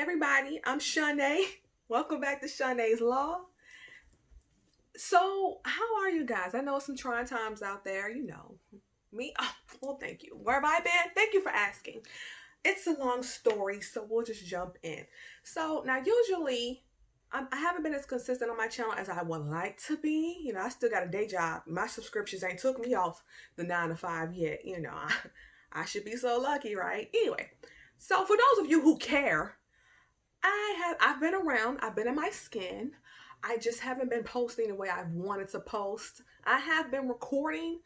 everybody, I'm Shanae. Welcome back to Shanae's Law. So, how are you guys? I know some trying times out there, Me? Oh, well, thank you. Where have I been? Thank you for asking. It's a long story, so we'll just jump in. So, now usually, I haven't been as consistent on my channel as I would like to be. I still got a day job. My subscriptions ain't took me off the 9 to 5 yet. I should be so lucky, right? Anyway, so for those of you who care, I've been around, I've been in my skin. I just haven't been posting the way I've wanted to post. I have been recording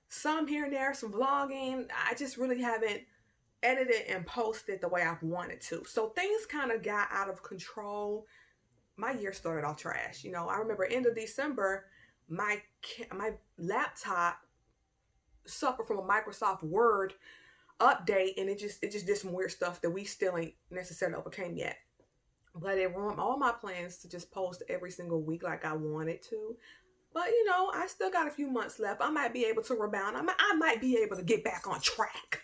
some here and there, some vlogging. I just really haven't edited and posted the way I've wanted to. So things kind of got out of control. My year started off trash. I remember end of December, my laptop suffered from a Microsoft Word update, and it just did some weird stuff that we still ain't necessarily overcame yet. But it ruined all my plans to just post every single week like I wanted to. But I still got a few months left. I might be able to rebound. I might be able to get back on track.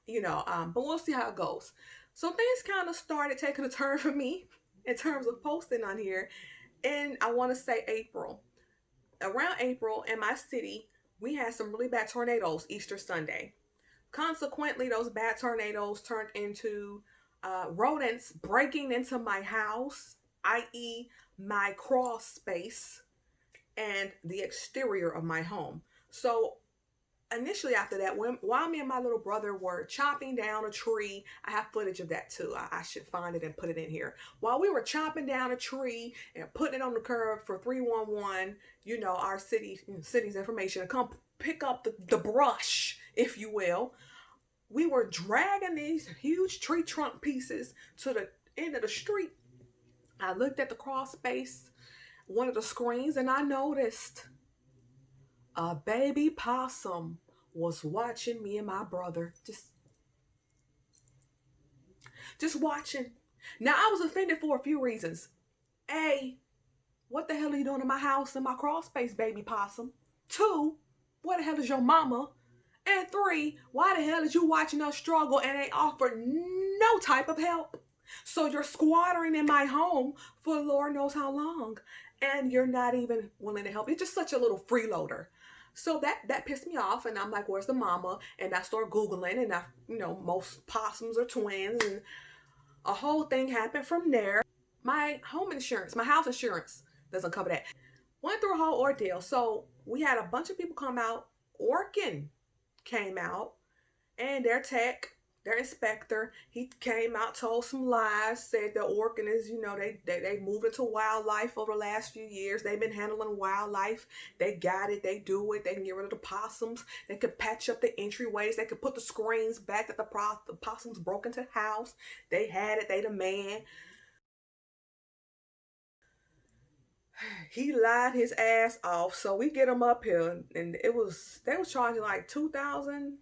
But we'll see how it goes. So things kind of started taking a turn for me in terms of posting on here. And I want to say April. Around April in my city, we had some really bad tornadoes Easter Sunday. Consequently, those bad tornadoes turned into rodents breaking into my house, i.e., my crawl space and the exterior of my home. So initially after that, while me and my little brother were chopping down a tree, I have footage of that too. I should find it and put it in here. While we were chopping down a tree and putting it on the curb for 311, our city's information to come pick up the brush, if you will, we were dragging these huge tree trunk pieces to the end of the street. I looked at the crawl space, one of the screens, and I noticed a baby possum was watching me and my brother. Just watching. Now, I was offended for a few reasons. A, what the hell are you doing in my house in my crawl space, baby possum? Two, what the hell is your mama? And three, why the hell is you watching us struggle and ain't offered no type of help? So you're squattering in my home for Lord knows how long, and you're not even willing to help. You're just such a little freeloader. So that pissed me off, and I'm like, where's the mama? And I start Googling, and most possums are twins, and a whole thing happened from there. My home insurance, my house insurance doesn't cover that. Went through a whole ordeal. So we had a bunch of people come out. Orkin came out, and their inspector, he came out, told some lies, said the Orkin is, they moved into wildlife over the last few years. They've been handling wildlife. They got it. They do it. They can get rid of the possums. They could patch up the entryways. They could put the screens back that the possums broke into the house. They had it. They the man. He lied his ass off. So we get him up here, and they was charging like $2,025,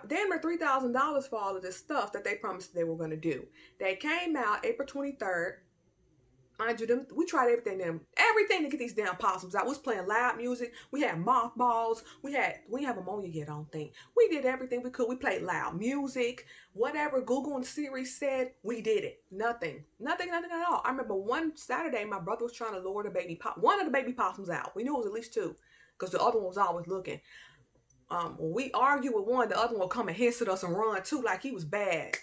damn near $3,000 for all of this stuff that they promised they were going to do. They came out April 23rd. Mind you, we tried everything to get these damn possums out. We was playing loud music. We had mothballs. We have ammonia yet, I don't think. We did everything we could. We played loud music. Whatever Google and Siri said, we did it. Nothing at all. I remember one Saturday, my brother was trying to lure one of the baby possums out. We knew it was at least two, because the other one was always looking. When we argue with one, the other one will come and hiss at us and run too, like he was bad.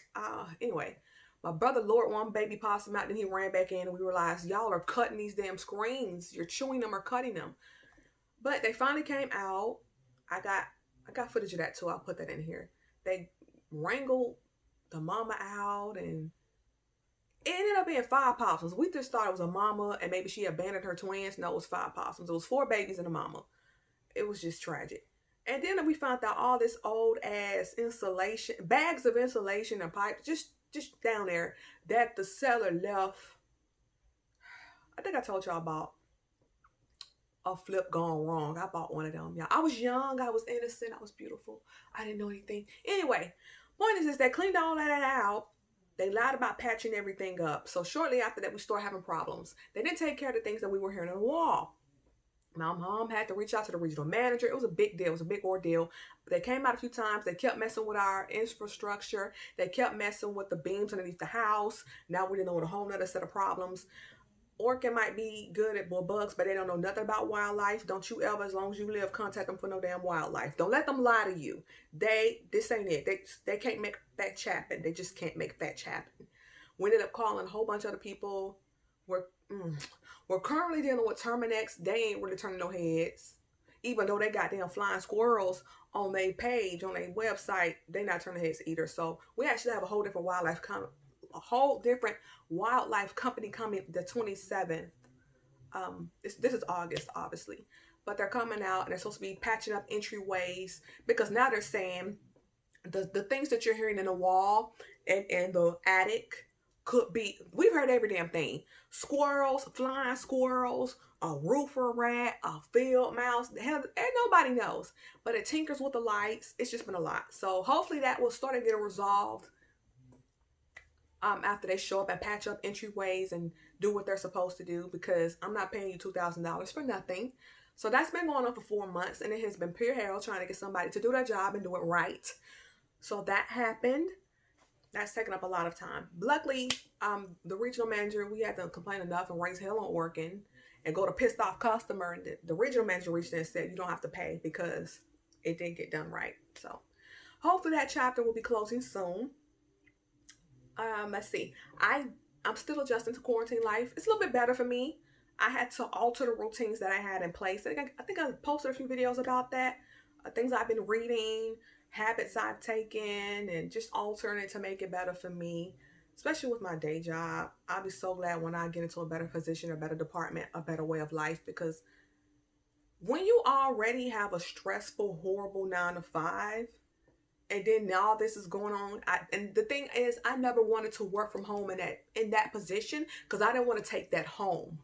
Anyway, my brother lured one baby possum out, then he ran back in, and we realized, y'all are cutting these damn screens. You're chewing them or cutting them. But they finally came out. I got footage of that too. I'll put that in here. They wrangled the mama out, and it ended up being 5 possums. We just thought it was a mama and maybe she abandoned her twins. No, it was 5 possums. It was 4 babies and a mama. It was just tragic. And then we found out all this old ass insulation, bags of insulation and pipes just down there that the seller left. I think I told y'all about a flip gone wrong. I bought one of them. Yeah, I was young, I was innocent, I was beautiful. I didn't know anything. Anyway, point is they cleaned all that out. They lied about patching everything up. So shortly after that, we started having problems. They didn't take care of the things that we were hearing on the wall. My mom had to reach out to the regional manager. It was a big deal. It was a big ordeal. They came out a few times. They kept messing with our infrastructure. They kept messing with the beams underneath the house. Now we're dealing with a whole nother set of problems. Orkin might be good at bugs, but they don't know nothing about wildlife. Don't you ever, as long as you live, contact them for no damn wildlife. Don't let them lie to you. This ain't it. They can't make fetch happen. They just can't make fetch happen. We ended up calling a whole bunch of other people. We're we're currently dealing with Terminex. They ain't really turning no heads. Even though they got damn flying squirrels on their page, on their website, they not turning heads either. So we actually have a whole different wildlife company coming the 27th. This is August, obviously, but they're coming out and they're supposed to be patching up entryways, because now they're saying the things that you're hearing in the wall and the attic could be, we've heard every damn thing. Squirrels, flying squirrels, a roofer rat, a field mouse. Hell, and nobody knows. But it tinkers with the lights. It's just been a lot. So hopefully that will start to get resolved after they show up and patch up entryways and do what they're supposed to do, because I'm not paying you $2,000 for nothing. So that's been going on for 4 months, and it has been pure hell trying to get somebody to do their job and do it right. So that happened. That's taken up a lot of time. Luckily, the regional manager, we had to complain enough and raise hell on working and go to pissed off customer. And the regional manager reached in and said, you don't have to pay because it didn't get done right. So hopefully that chapter will be closing soon. Let's see. I'm still adjusting to quarantine life. It's a little bit better for me. I had to alter the routines that I had in place. I think I posted a few videos about that. Things I've been reading, habits I've taken, and just altering it to make it better for me, especially with my day job. I'll be so glad when I get into a better position, a better department, a better way of life, because when you already have a stressful, horrible 9 to 5, and then all this is going on, and the thing is, I never wanted to work from home in that position, because I didn't want to take that home.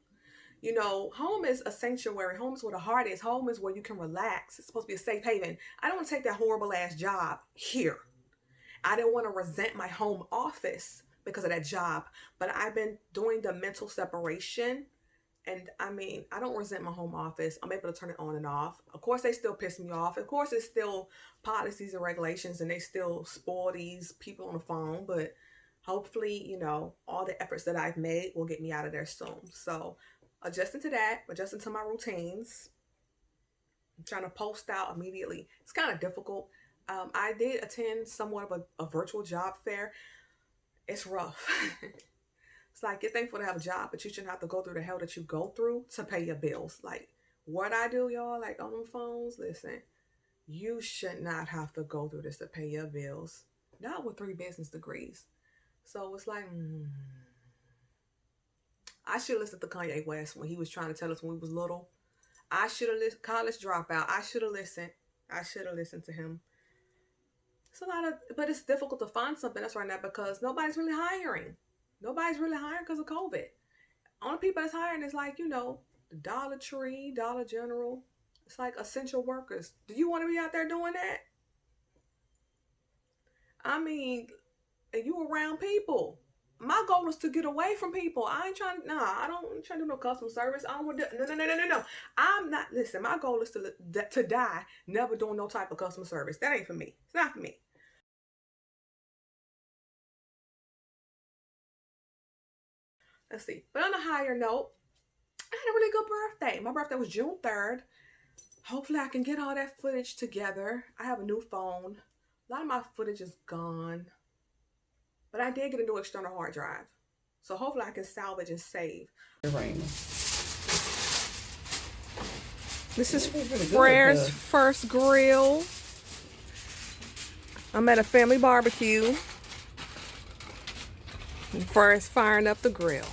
You know, home is a sanctuary. Home is where the heart is. Home is where you can relax. It's supposed to be a safe haven. I don't want to take that horrible ass job here. I didn't want to resent my home office because of that job. But I've been doing the mental separation. And I mean, I don't resent my home office. I'm able to turn it on and off. Of course, they still piss me off. Of course, it's still policies and regulations, and they still spoil these people on the phone. But hopefully, you know, all the efforts that I've made will get me out of there soon. So adjusting to that, adjusting to my routines. I'm trying to post out immediately. It's kind of difficult. I did attend somewhat of a virtual job fair. It's rough. It's like, you're thankful to have a job, but you shouldn't have to go through the hell that you go through to pay your bills. Like, what I do, y'all, like on them phones, listen, you should not have to go through this to pay your bills. Not with 3 business degrees. So it's like, I should have listened to Kanye West when he was trying to tell us when we was little. I should have listened. College dropout. I should have listened. I should have listened to him. It's a lot of, but it's difficult to find something else right now because nobody's really hiring. Nobody's really hiring because of COVID. Only people that's hiring is like, you know, the Dollar Tree, Dollar General. It's like essential workers. Do you want to be out there doing that? I mean, you around people. My goal is to get away from people. I ain't trying. Nah, I don't trying to do no customer service. I don't want to. No. I'm not. Listen, my goal is to die never doing no type of customer service. That ain't for me. It's not for me. Let's see. But on a higher note, I had a really good birthday. My birthday was June 3rd. Hopefully I can get all that footage together. I have a new phone. A lot of my footage is gone. But I did get a new external hard drive. So hopefully I can salvage and save. Right. This is Frere's first grill. I'm at a family barbecue. And Frere's firing up the grill.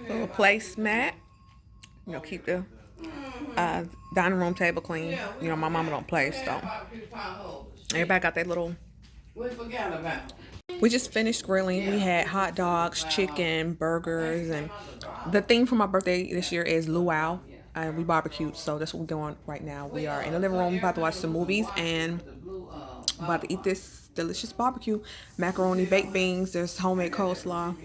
Little placemat. You know, keep the dining room table clean. You know, my mama don't play, so everybody got their little. We just finished grilling. We had hot dogs, chicken, burgers, and the theme for my birthday this year is luau. We barbecued, so that's what we're doing right now. We are in the living room, about to watch some movies, and about to eat this delicious barbecue, macaroni, baked beans. There's homemade coleslaw.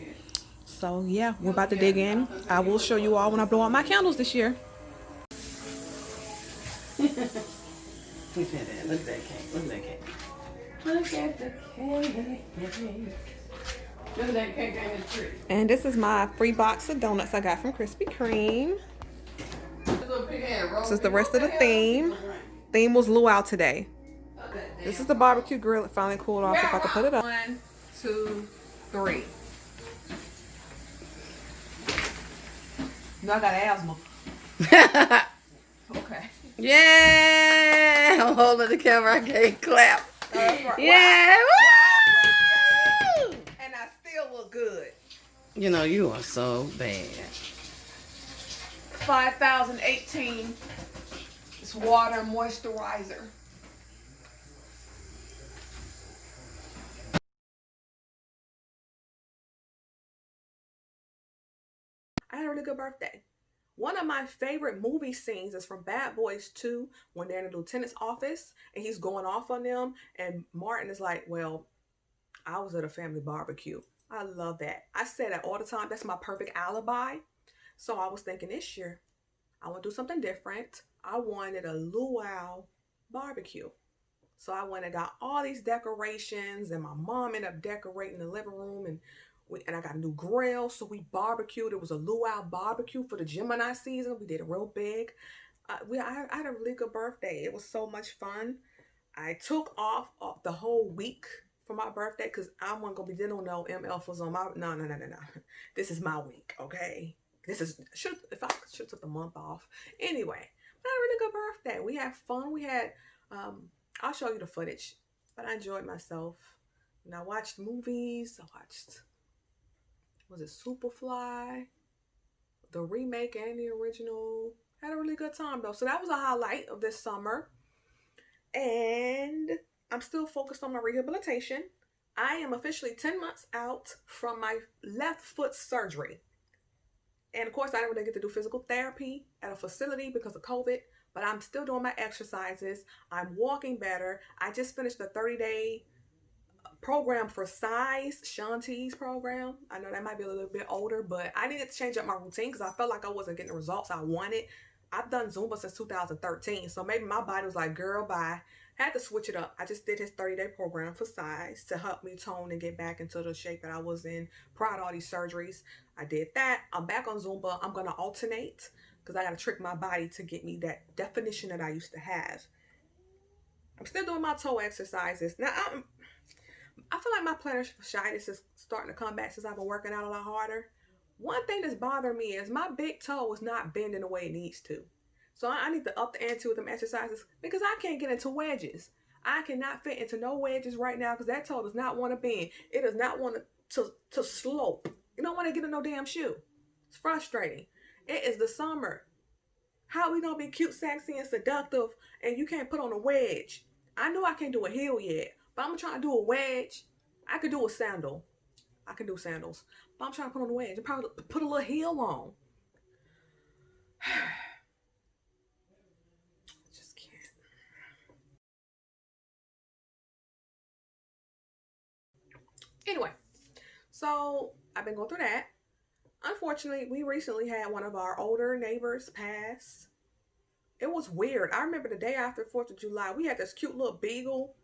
So yeah, we're about to dig in. I will show you all when I blow out my candles this year. Look at that. Look at that cake. Look at that cake. Look at the cake. Look at that cake on the tree. And this is my free box of donuts I got from Krispy Kreme. This is the rest of the theme. Theme was luau today. This is the barbecue grill. It finally cooled off. If I could put it up. 1, 2, 3. No, I got asthma. Okay. Yeah! I'm holding the camera. I can't clap. Right. Yeah! Woo! And I still look good. You know, you are so bad. 5018. It's water moisturizer. I had a really good birthday. One of my favorite movie scenes is from Bad Boys 2 when they're in the lieutenant's office and he's going off on them. And Martin is like, well, I was at a family barbecue. I love that. I say that all the time. That's my perfect alibi. So I was thinking this year, I want to do something different. I wanted a luau barbecue. So I went and got all these decorations and my mom ended up decorating the living room and I got a new grill, so we barbecued. It was a luau barbecue for the Gemini season. We did it real big. I had a really good birthday. It was so much fun. I took off the whole week for my birthday because I wasn't gonna be dealing with no MF was on my no. This is my week, okay? If I should have took the month off. Anyway, I had a really good birthday. We had fun. We had I'll show you the footage, but I enjoyed myself. And I watched movies. I watched. Was it Superfly? The remake and the original. Had a really good time though. So that was a highlight of this summer. And I'm still focused on my rehabilitation. I am officially 10 months out from my left foot surgery. And of course, I didn't really get to do physical therapy at a facility because of COVID, but I'm still doing my exercises. I'm walking better. I just finished the 30-day program for size, Shanti's program. I know that might be a little bit older, but I needed to change up my routine because I felt like I wasn't getting the results I wanted. I've done Zumba since 2013, so maybe my body was like, girl, bye. Had to switch it up. I just did his 30-day program for size to help me tone and get back into the shape that I was in prior to all these surgeries. I did that. I'm back on Zumba. I'm going to alternate because I got to trick my body to get me that definition that I used to have. I'm still doing my toe exercises. Now, I feel like my plantar fasciitis is starting to come back since I've been working out a lot harder. One thing that's bothering me is my big toe is not bending the way it needs to. So I need to up the ante with them exercises because I can't get into wedges. I cannot fit into no wedges right now because that toe does not want to bend. It does not want to slope. You don't want to get in no damn shoe. It's frustrating. It is the summer. How are we going to be cute, sexy, and seductive and you can't put on a wedge? I know I can't do a heel yet, but I'm trying to do a wedge. I could do a sandal. I can do sandals. But I'm trying to put on a wedge and probably put a little heel on. Just can't. Anyway, so I've been going through that. Unfortunately, we recently had one of our older neighbors pass. It was weird. I remember the day after 4th of July, we had this cute little beagle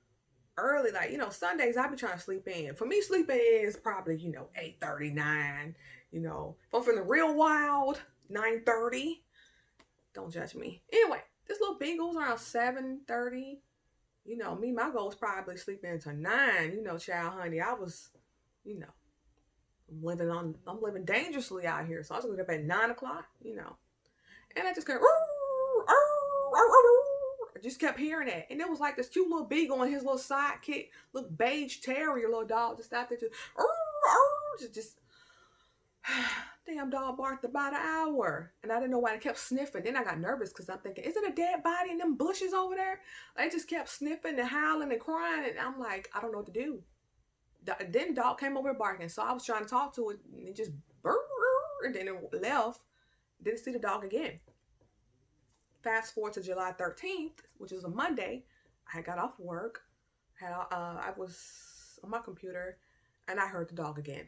early, like, Sundays I be trying to sleep in. For me, sleeping in is probably, 8:39. If I'm feeling real wild, 9:30. Don't judge me. Anyway, this little beagle's around 7:30. Me, my goal is probably sleeping until 9. Child, honey, I was, I'm living dangerously out here. So I was going to get up at 9 o'clock, and I just kept, I just kept hearing that. And it was like this cute little beagle and his little sidekick, little beige terrier little dog just out there just damn dog barked about an hour. And I didn't know why it kept sniffing. Then I got nervous because I'm thinking, is it a dead body in them bushes over there? They just kept sniffing and howling and crying. And I'm like, I don't know what to do. Then dog came over barking. So I was trying to talk to it and it just and then it left. Didn't see the dog again. Fast forward to July 13th, which is a Monday. I got off work, I was on my computer, and I heard the dog again.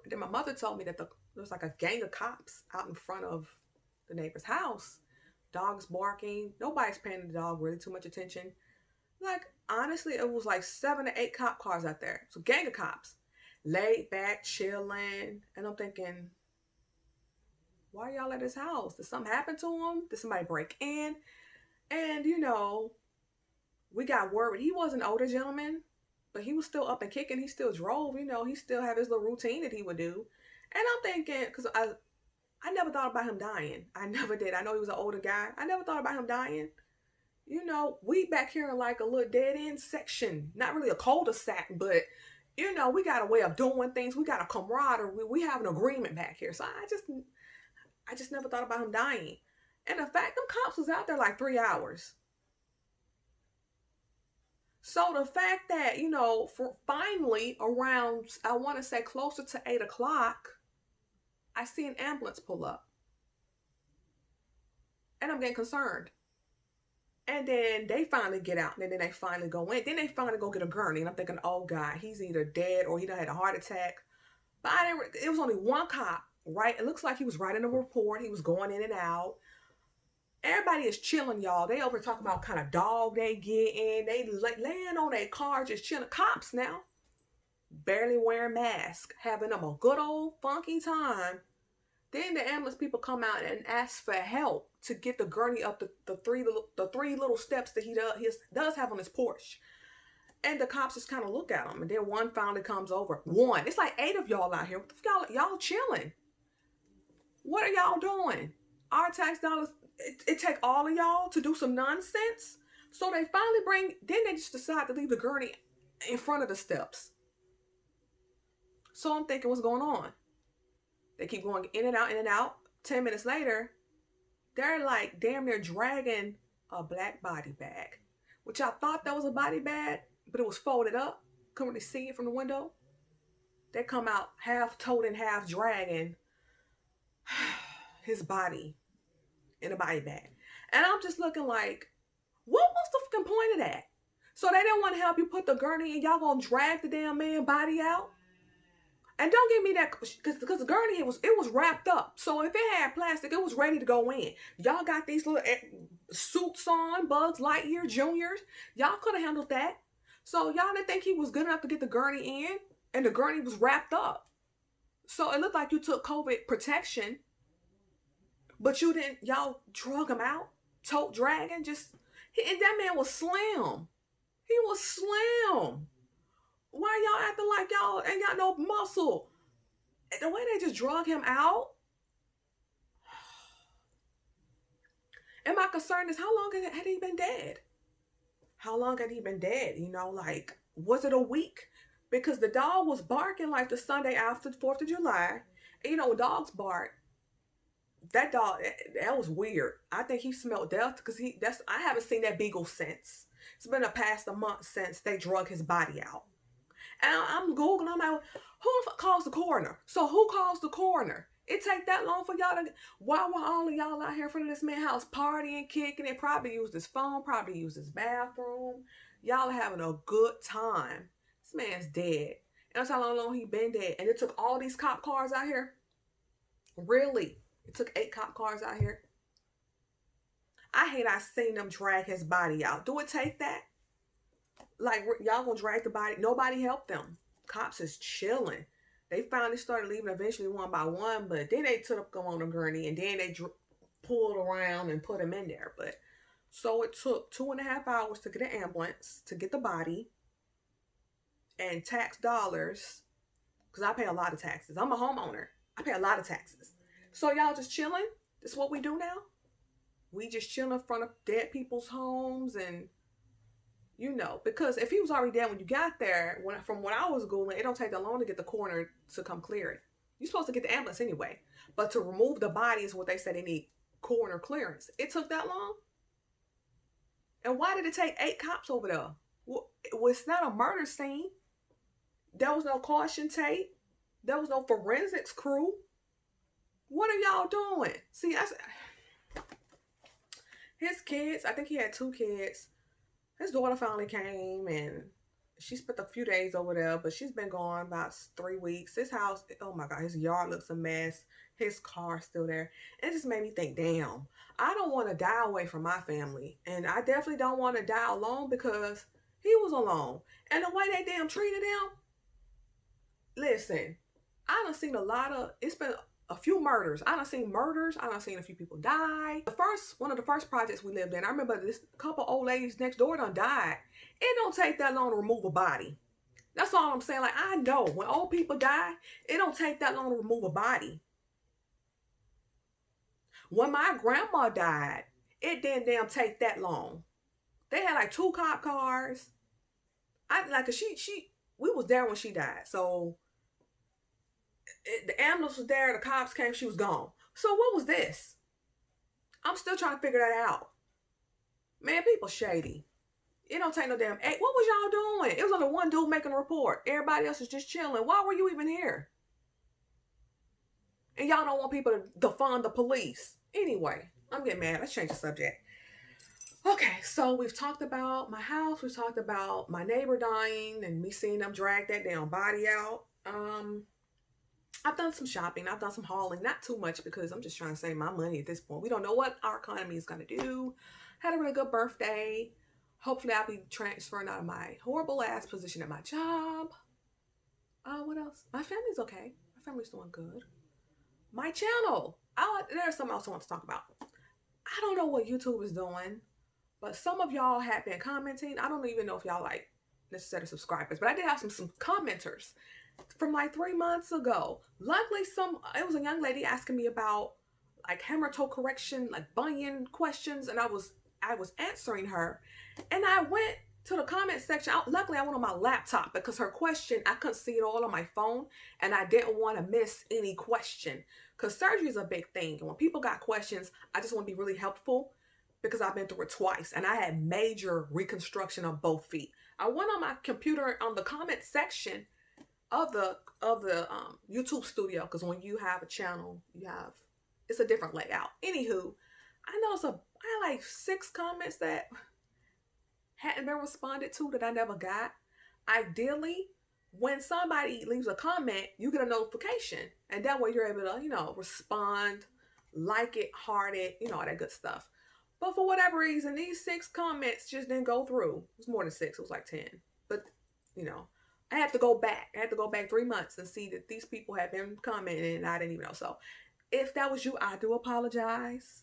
And then my mother told me that there was like a gang of cops out in front of the neighbor's house. Dogs barking. Nobody's paying the dog really too much attention. Like, honestly, it was like 7 to 8 cop cars out there. So, gang of cops. Laid back, chilling. And I'm thinking, why are y'all at his house? Did something happen to him? Did somebody break in? And, we got worried. He was an older gentleman, but he was still up and kicking. He still drove, he still had his little routine that he would do. And I'm thinking, because I never thought about him dying. I never did. I know he was an older guy. I never thought about him dying. We back here in like a little dead end section. Not really a cul-de-sac, but we got a way of doing things. We got a camaraderie. We have an agreement back here. So I just never thought about him dying. And the fact them cops was out there like 3 hours. So the fact that, for finally around, I want to say closer to 8 o'clock, I see an ambulance pull up. And I'm getting concerned. And then they finally get out, and then they finally go in. Then they finally go get a gurney, and I'm thinking, oh God, he's either dead or he done had a heart attack. But it was only one cop, right? It looks like he was writing a report. He was going in and out. Everybody is chilling, y'all. They over talking about what kind of dog they get in. They laying on their car just chilling. Cops now, barely wearing masks, having them a good old funky time. Then the ambulance people come out and ask for help to get the gurney up the three little steps that he does have on his porch. And the cops just kind of look at him, and then one finally comes over. One, it's like 8 of y'all out here. Y'all chilling. What are y'all doing? Our tax dollars. It take all of y'all to do some nonsense. So they finally then they just decide to leave the gurney in front of the steps. So I'm thinking, what's going on? They keep going in and out, in and out. 10 minutes later, they're like damn near dragging a black body bag, which I thought that was a body bag, but it was folded up. Couldn't really see it from the window. They come out half toting, half dragging his body in a body bag. And I'm just looking like, what was the fucking point of that? So they didn't want to help you put the gurney and y'all gonna drag the damn man body out? And don't give me that, because the gurney, it was wrapped up. So if it had plastic, it was ready to go in. Y'all got these little suits on, Bugs Lightyear Juniors. Y'all could have handled that. So y'all didn't think he was good enough to get the gurney in, and the gurney was wrapped up. So it looked like you took COVID protection, but you didn't, y'all drug him out, tote dragging, and that man was slim. He was slim. Why y'all acting like y'all ain't got no muscle? The way they just drug him out. And my concern is, how long had he been dead? How long had he been dead? Like, was it a week? Because the dog was barking like the Sunday after the 4th of July. And when dogs bark, that dog, that was weird. I think he smelled death because I haven't seen that beagle since. It's been past a month since they drug his body out. And I'm Googling, I'm like, who calls the coroner? So who calls the coroner? It take that long for y'all to, why were all of y'all out here in front of this man's house partying, kicking it? Probably used his phone, probably used his bathroom. Y'all having a good time. This man's dead. And that's how long he been dead. And it took all these cop cars out here. Really? It took 8 cop cars out here. I seen them drag his body out. Do it take that? Like, y'all gonna drag the body? Nobody helped them. Cops is chilling. They finally started leaving eventually one by one, but then they took him on a gurney, and then they pulled around and put him in there. But so it took 2.5 hours to get an ambulance, to get the body, and tax dollars, because I pay a lot of taxes. I'm a homeowner. I pay a lot of taxes. So y'all just chilling? This is what we do now? We just chill in front of dead people's homes, and because if he was already dead when you got there, from what I was Googling, it don't take that long to get the coroner to come clear it. You're supposed to get the ambulance anyway. But to remove the body is what they said they need coroner clearance. It took that long? And why did it take 8 cops over there? Well, it's not a murder scene. There was no caution tape. There was no forensics crew. What are y'all doing? See, his kids, I think he had 2 kids. His daughter finally came and she spent a few days over there, but she's been gone about 3 weeks. His house, oh my God, his yard looks a mess. His car's still there. It just made me think, damn, I don't want to die away from my family. And I definitely don't want to die alone because he was alone. And the way they damn treated him, listen, I done seen a lot of, it's been a few murders. I done seen murders. I done seen a few people die. One of the first projects we lived in, I remember this couple old ladies next door done died. It don't take that long to remove a body. That's all I'm saying. Like, I know when old people die, it don't take that long to remove a body. When my grandma died, it didn't damn take that long. They had like 2 cop cars. We was there when she died. So the ambulance was there, the cops came, she was gone. So what was this? I'm still trying to figure that out. Man, people shady. It don't take no damn eight. What was y'all doing? It was only one dude making a report. Everybody else is just chilling. Why were you even here? And y'all don't want people to defund the police. Anyway, I'm getting mad. Let's change the subject. Okay, so we've talked about my house. We've talked about my neighbor dying and me seeing them drag that damn body out. I've done some shopping. I've done some hauling. Not too much because I'm just trying to save my money at this point. We don't know what our economy is going to do. Had a really good birthday. Hopefully I'll be transferring out of my horrible ass position at my job. What else? My family's okay. My family's doing good. My channel. There's something else I want to talk about. I don't know what YouTube is doing, but some of y'all have been commenting. I don't even know if y'all like necessarily subscribers, but I did have some commenters from like 3 months ago. Luckily, it was a young lady asking me about like hammer toe correction, like bunion questions, and I was answering her, and I went to the comment section. Luckily, I went on my laptop because her question, I couldn't see it all on my phone, and I didn't want to miss any question because surgery is a big thing. And when people got questions, I just want to be really helpful because I've been through it twice, and I had major reconstruction of both feet. I went on my computer on the comment section of the YouTube studio because when you have a channel, it's a different layout. Anywho, I had like 6 comments that hadn't been responded to that I never got. Ideally, when somebody leaves a comment, you get a notification, and that way you're able to, respond, like it, heart it, all that good stuff. But for whatever reason, these 6 comments just didn't go through. It was more than 6. It was like 10. But, I had to go back. I had to go back 3 months and see that these people had been commenting and I didn't even know. So if that was you, I do apologize.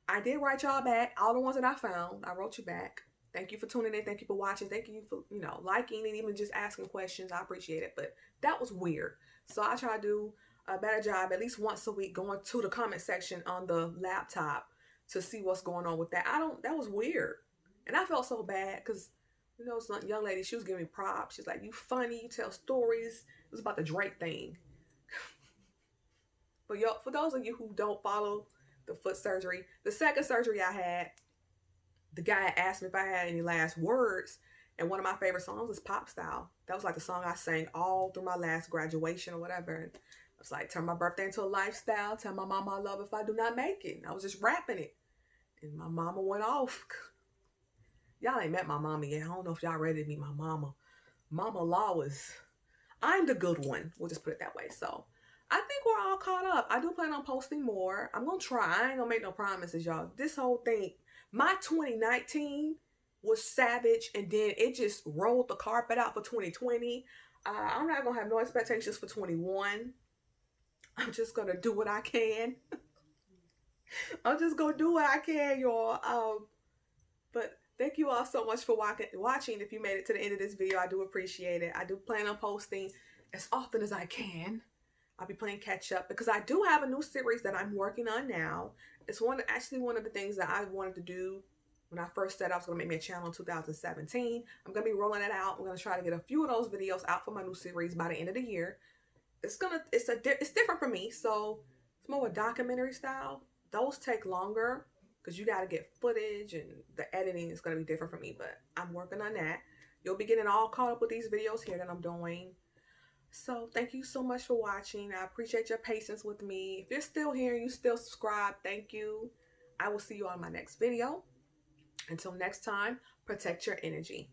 I did write y'all back. All the ones that I found, I wrote you back. Thank you for tuning in. Thank you for watching. Thank you for, liking and even just asking questions. I appreciate it. But that was weird. So I try to do a better job at least once a week going to the comment section on the laptop to see what's going on with that. That was weird. And I felt so bad because, some young lady, she was giving me props. She's like, you funny, you tell stories. It was about the Drake thing. But for those of you who don't follow the foot surgery, the second surgery I had, the guy asked me if I had any last words, and one of my favorite songs is Pop Style. That was like the song I sang all through my last graduation or whatever. And I was like, turn my birthday into a lifestyle, tell my mama I love if I do not make it. And I was just rapping it. And my mama went off. Y'all ain't met my mama yet. I don't know if y'all ready to meet my mama. Mama Law I'm the good one. We'll just put it that way. So I think we're all caught up. I do plan on posting more. I'm going to try. I ain't going to make no promises, y'all. This whole thing, my 2019 was savage, and then it just rolled the carpet out for 2020. I'm not going to have no expectations for 21. I'm just going to do what I can. I'm just going to do what I can, y'all. But thank you all so much for watching. If you made it to the end of this video, I do appreciate it. I do plan on posting as often as I can. I'll be playing catch up because I do have a new series that I'm working on now. It's actually one of the things that I wanted to do when I first said I was going to make me a channel in 2017. I'm going to be rolling it out. I'm going to try to get a few of those videos out for my new series by the end of the year. It's different for me, so it's more a documentary style. Those take longer because you got to get footage and the editing is going to be different for me, but I'm working on that. You'll be getting all caught up with these videos here that I'm doing. So thank you so much for watching. I appreciate your patience with me. If you're still here and you still subscribe, thank you. I will see you on my next video. Until next time, protect your energy.